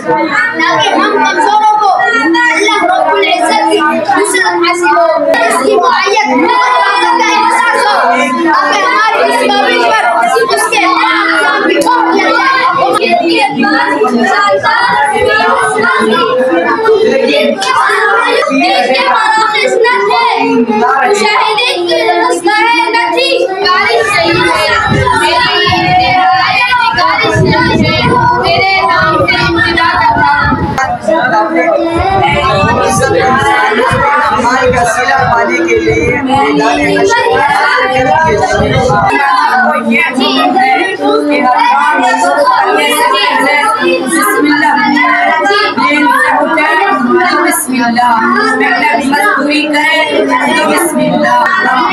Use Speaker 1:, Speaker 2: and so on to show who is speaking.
Speaker 1: تاکہ ہم کمزوروں کو اللہ رب العزت کی نصرت حاصل ہو، اس کی معیت اور طاقت کا احساس ہو، تاکہ ہماری اس کاوش پر اس کے نظام کی ٹھوک لگ جائے۔ مشاہدین کی مستحیل نہ تھی کاری صحیح ہے، میری کاری صحیح ہے، میرے نام سے ابتدا کرتا۔
Speaker 2: ہمارے کا صلہ پانے کے لیے میدان مشق بسم اللہ، پہلے مزدوری کریں تو بسم اللہ۔